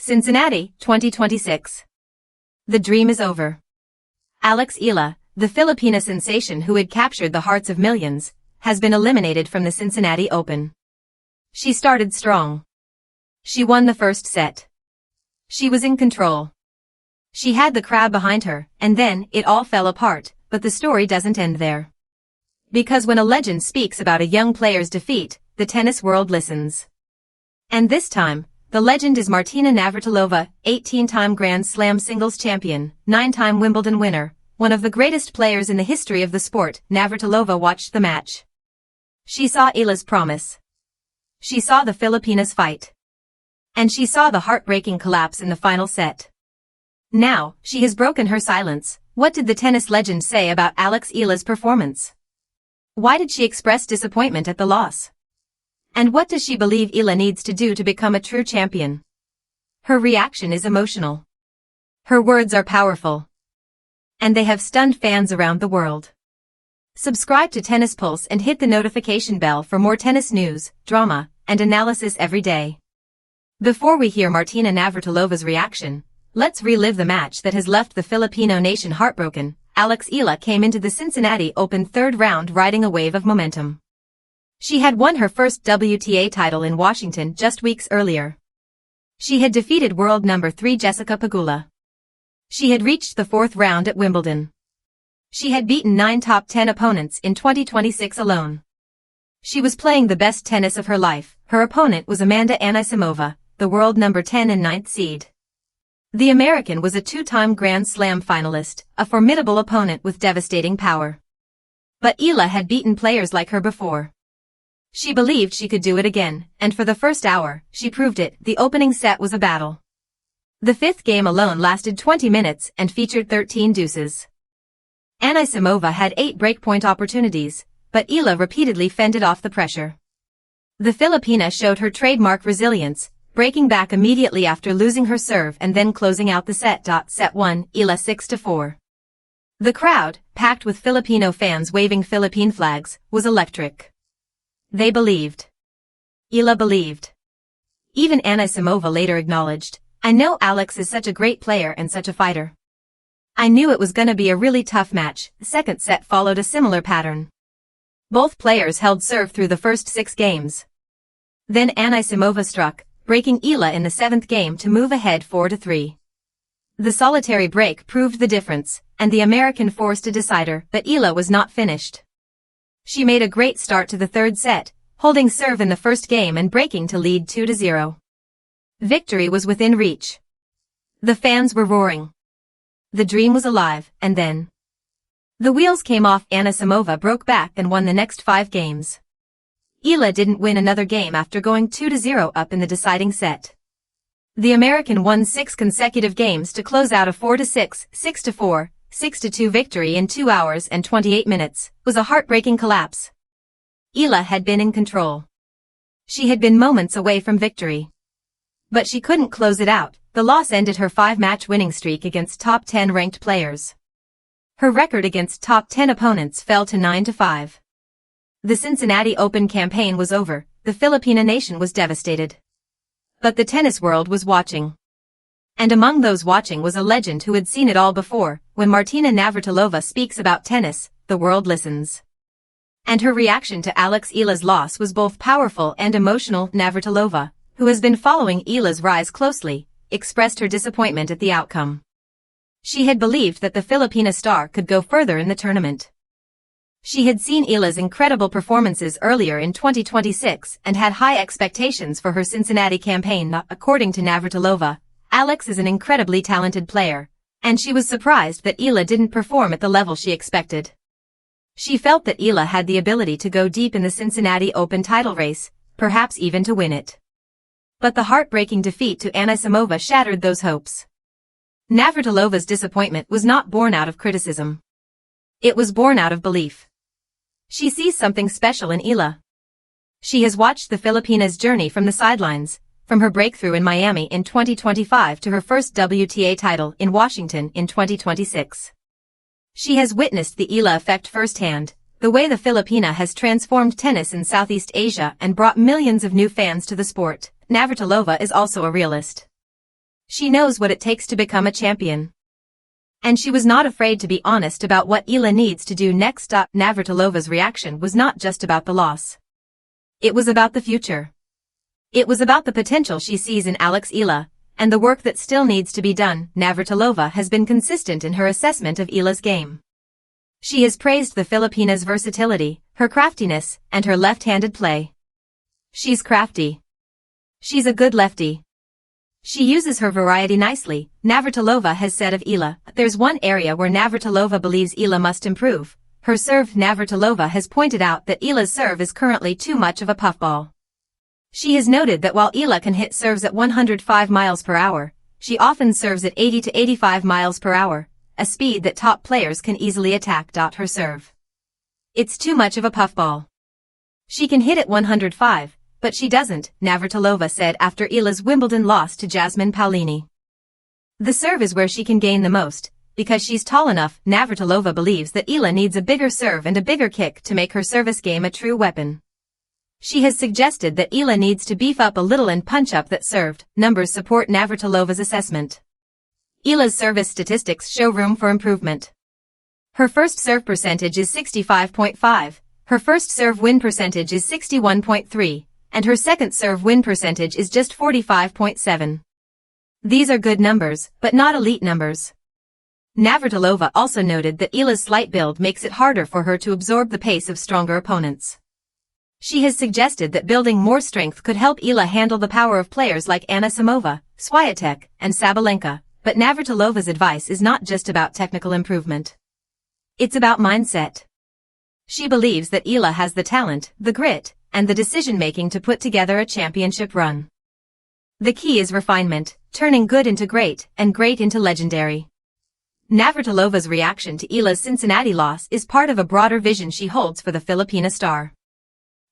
Cincinnati, 2026. The dream is over. Alex Eala, the Filipina sensation who had captured the hearts of millions, has been eliminated from the Cincinnati Open. She started strong. She won the first set. She was in control. She had the crowd behind her, and then it all fell apart, but the story doesn't end there. Because when a legend speaks about a young player's defeat, the tennis world listens. And this time, the legend is Martina Navratilova, 18-time Grand Slam singles champion, 9-time Wimbledon winner, one of the greatest players in the history of the sport. Navratilova watched the match. She saw Eala's promise. She saw the Filipinas fight. And she saw the heartbreaking collapse in the final set. Now, she has broken her silence. What did the tennis legend say about Alex Eala's performance? Why did she express disappointment at the loss? And what does she believe Eala needs to do to become a true champion? Her reaction is emotional. Her words are powerful. And they have stunned fans around the world. Subscribe to Tennis Pulse and hit the notification bell for more tennis news, drama, and analysis every day. Before we hear Martina Navratilova's reaction, let's relive the match that has left the Filipino nation heartbroken. Alex Eala came into the Cincinnati Open third round riding a wave of momentum. She had won her first WTA title in Washington just weeks earlier. She had defeated world number 3 Jessica Pegula. She had reached the fourth round at Wimbledon. She had beaten 9 top 10 opponents in 2026 alone. She was playing the best tennis of her life. Her opponent was Amanda Anisimova, the world number 10 and 9th seed. The American was a 2-time Grand Slam finalist, a formidable opponent with devastating power. But Eala had beaten players like her before. She believed she could do it again, and for the first hour, she proved it. The opening set was a battle. The fifth game alone lasted 20 minutes and featured 13 deuces. Anisimova had 8 breakpoint opportunities, but Eala repeatedly fended off the pressure. The Filipina showed her trademark resilience, breaking back immediately after losing her serve and then closing out the set. Set 1, Eala 6-4. The crowd, packed with Filipino fans waving Philippine flags, was electric. They believed. Eala believed. Even Anisimova later acknowledged, "I know Alex is such a great player and such a fighter. I knew it was gonna be a really tough match." The second set followed a similar pattern. Both players held serve through the first 6 games. Then Anisimova struck, breaking Eala in the 7th game to move ahead 4-3. The solitary break proved the difference, and the American forced a decider, but Eala was not finished. She made a great start to the third set, holding serve in the first game and breaking to lead 2-0. Victory was within reach. The fans were roaring. The dream was alive, and then the wheels came off. Anisimova broke back and won the next 5 games. Eala didn't win another game after going 2-0 up in the deciding set. The American won 6 consecutive games to close out a 4-6, 6-4, 6-2 victory in 2 hours and 28 minutes. It was a heartbreaking collapse. Eala had been in control. She had been moments away from victory. But she couldn't close it out. The loss ended her 5-match winning streak against top 10 ranked players. Her record against top 10 opponents fell to 9-5. The Cincinnati Open campaign was over. The Filipina nation was devastated. But the tennis world was watching. And among those watching was a legend who had seen it all before. When Martina Navratilova speaks about tennis, the world listens. And her reaction to Alex Eala's loss was both powerful and emotional. Navratilova, who has been following Eala's rise closely, expressed her disappointment at the outcome. She had believed that the Filipina star could go further in the tournament. She had seen Eala's incredible performances earlier in 2026 and had high expectations for her Cincinnati campaign. According to Navratilova, Alex is an incredibly talented player, and she was surprised that Eala didn't perform at the level she expected. She felt that Eala had the ability to go deep in the Cincinnati Open title race, perhaps even to win it. But the heartbreaking defeat to Anisimova shattered those hopes. Navratilova's disappointment was not born out of criticism. It was born out of belief. She sees something special in Eala. She has watched the Filipinas' journey from the sidelines, from her breakthrough in Miami in 2025 to her first WTA title in Washington in 2026. She has witnessed the Eala effect firsthand, the way the Filipina has transformed tennis in Southeast Asia and brought millions of new fans to the sport. Navratilova is also a realist. She knows what it takes to become a champion. And she was not afraid to be honest about what Eala needs to do next. Navratilova's reaction was not just about the loss. It was about the future. It was about the potential she sees in Alex Eala, and the work that still needs to be done. Navratilova has been consistent in her assessment of Eala's game. She has praised the Filipina's versatility, her craftiness, and her left-handed play. She's crafty. She's a good lefty. She uses her variety nicely, Navratilova has said of Eala. There's one area where Navratilova believes Eala must improve. Her serve. Navratilova has pointed out that Eala's serve is currently too much of a puffball. She has noted that while Eala can hit serves at 105 miles per hour, she often serves at 80 to 85 miles per hour, a speed that top players can easily attack. Her serve. It's too much of a puffball. She can hit at 105, but she doesn't, Navratilova said after Eala's Wimbledon loss to Jasmine Paolini. The serve is where she can gain the most, because she's tall enough. Navratilova believes that Eala needs a bigger serve and a bigger kick to make her service game a true weapon. She has suggested that Eala needs to beef up a little and punch up that served. Numbers support Navratilova's assessment. Eala's service statistics show room for improvement. Her first serve percentage is 65.5, her first serve win percentage is 61.3, and her second serve win percentage is just 45.7. These are good numbers, but not elite numbers. Navratilova also noted that Eala's slight build makes it harder for her to absorb the pace of stronger opponents. She has suggested that building more strength could help Eala handle the power of players like Anisimova, Swiatek, and Sabalenka, but Navratilova's advice is not just about technical improvement. It's about mindset. She believes that Eala has the talent, the grit, and the decision-making to put together a championship run. The key is refinement, turning good into great, and great into legendary. Navratilova's reaction to Eala's Cincinnati loss is part of a broader vision she holds for the Filipina star.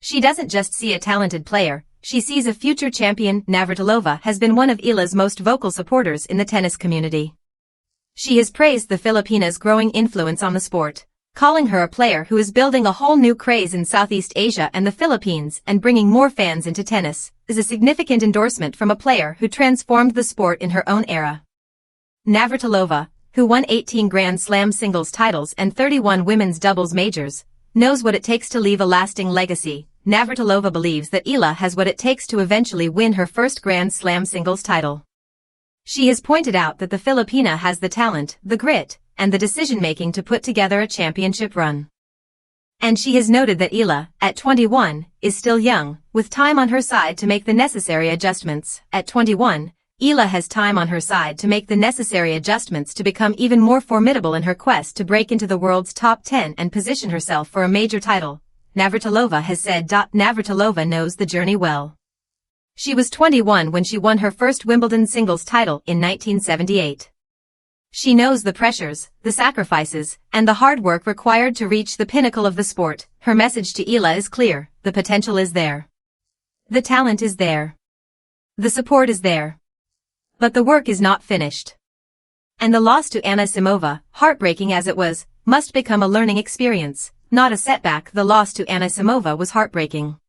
She doesn't just see a talented player, she sees a future champion. Navratilova has been one of Eala's most vocal supporters in the tennis community. She has praised the Filipina's growing influence on the sport, calling her a player who is building a whole new craze in Southeast Asia and the Philippines and bringing more fans into tennis, is a significant endorsement from a player who transformed the sport in her own era. Navratilova, who won 18 Grand Slam singles titles and 31 women's doubles majors, knows what it takes to leave a lasting legacy. Navratilova believes that Eala has what it takes to eventually win her first Grand Slam singles title. She has pointed out that the Filipina has the talent, the grit, and the decision-making to put together a championship run. And she has noted that Eala, at 21, is still young, with time on her side to make the necessary adjustments. At 21, Eala has time on her side to make the necessary adjustments to become even more formidable in her quest to break into the world's top 10 and position herself for a major title, Navratilova has said. Navratilova knows the journey well. She was 21 when she won her first Wimbledon singles title in 1978. She knows the pressures, the sacrifices, and the hard work required to reach the pinnacle of the sport. Her message to Eala is clear: the potential is there. The talent is there. The support is there. But the work is not finished. And the loss to Anisimova, heartbreaking as it was, must become a learning experience, not a setback. The loss to Anisimova was heartbreaking.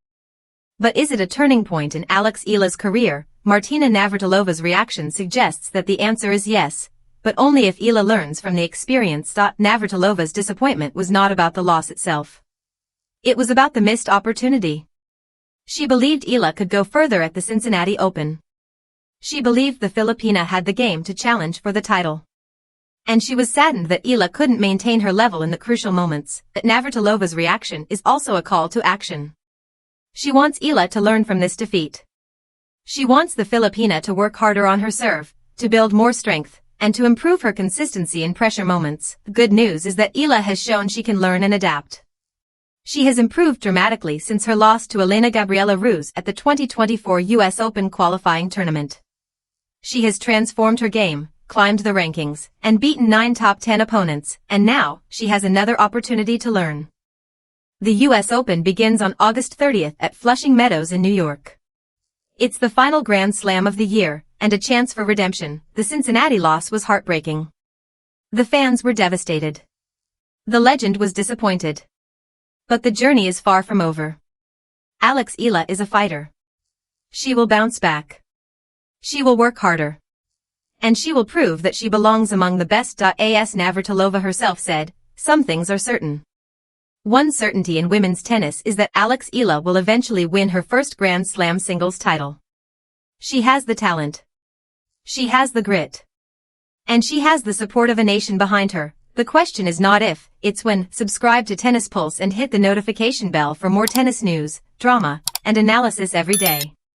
But is it a turning point in Alex Eala's career? Martina Navratilova's reaction suggests that the answer is yes, but only if Eala learns from the experience. Navratilova's disappointment was not about the loss itself. It was about the missed opportunity. She believed Eala could go further at the Cincinnati Open. She believed the Filipina had the game to challenge for the title. And she was saddened that Eala couldn't maintain her level in the crucial moments. But Navratilova's reaction is also a call to action. She wants Eala to learn from this defeat. She wants the Filipina to work harder on her serve, to build more strength, and to improve her consistency in pressure moments. The good news is that Eala has shown she can learn and adapt. She has improved dramatically since her loss to Elena Gabriela Ruse at the 2024 US Open qualifying tournament. She has transformed her game, climbed the rankings, and beaten 9 top 10 opponents, and now, she has another opportunity to learn. The US Open begins on August 30th at Flushing Meadows in New York. It's the final Grand Slam of the year, and a chance for redemption. The Cincinnati loss was heartbreaking. The fans were devastated. The legend was disappointed. But the journey is far from over. Alex Eala is a fighter. She will bounce back. She will work harder. And she will prove that she belongs among the best. As Navratilova herself said, some things are certain. One certainty in women's tennis is that Alex Eala will eventually win her first Grand Slam singles title. She has the talent. She has the grit. And she has the support of a nation behind her. The question is not if, it's when. Subscribe to Tennis Pulse and hit the notification bell for more tennis news, drama, and analysis every day.